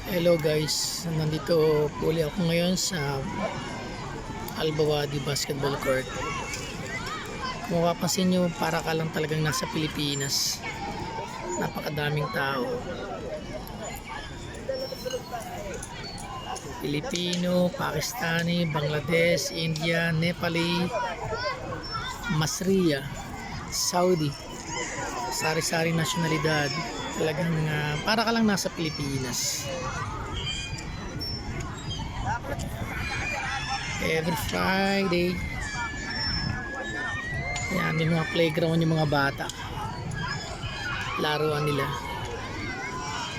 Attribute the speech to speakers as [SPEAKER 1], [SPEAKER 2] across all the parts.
[SPEAKER 1] Hello guys, nandito po ulit ako ngayon sa Albawadi Basketball Court. Kung mapapansin nyo, para ka lang talagang nasa Pilipinas. Napakadaming tao. Pilipino, Pakistani, Bangladesh, India, Nepali, Masriya, Saudi, sari-sari nasyonalidad. Talagang para ka lang nasa Pilipinas. Every Friday, yan, may mga playground yung mga bata, laruan nila.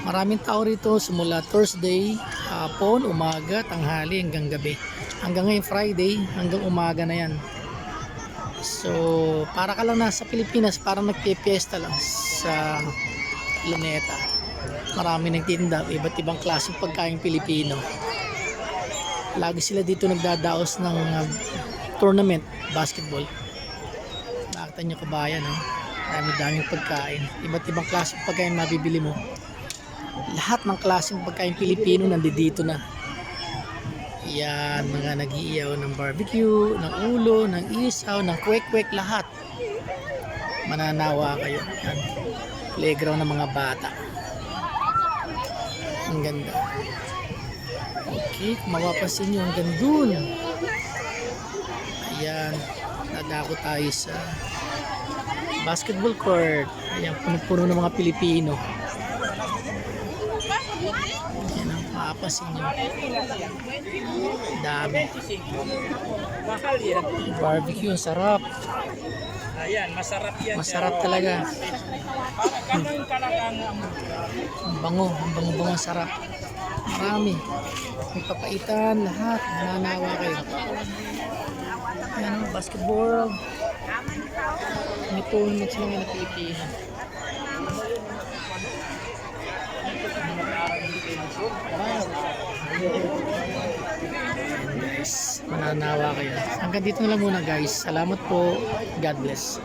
[SPEAKER 1] Maraming tao rito simula Thursday, hapon, umaga, tanghali hanggang gabi. Hanggang ngayon Friday, hanggang umaga na yan. So para ka lang nasa Pilipinas, parang nagpipiesta lang sa Luneta. Marami nagtitinda, iba't ibang klaseng pagkain Pilipino. Lagi sila dito nagdadaos ng tournament basketball. Nakita nyo kabayan, no? Dami-daming pagkain, iba't ibang klaseng pagkain mabibili mo. Lahat ng klaseng pagkain Pilipino nandito na. Yan, mga nag-iiyaw ng barbecue, ng ulo, ng isaw, ng kwek-kwek, lahat. Mananawa kayo. Yan, playground ng mga bata. Ang ganda. Okay, kung mapapansin nyo hanggang dun. Ayan, nadako tayo sa basketball court. Ayan, puno-puno ng mga Pilipino. Ayan ang mapapansin nyo. Dami. Barbecue, sarap.
[SPEAKER 2] Ayan, masarap yan.
[SPEAKER 1] Masarap talaga. Ang bango, ang bango-bango, sarap. Marami. May papaitan, lahat. Nananawa kayo. Ayan, basketball. May tournament sila ng Pilipino. Guys, mananawa kayo. Hanggang dito na lang muna guys. Salamat po. God bless.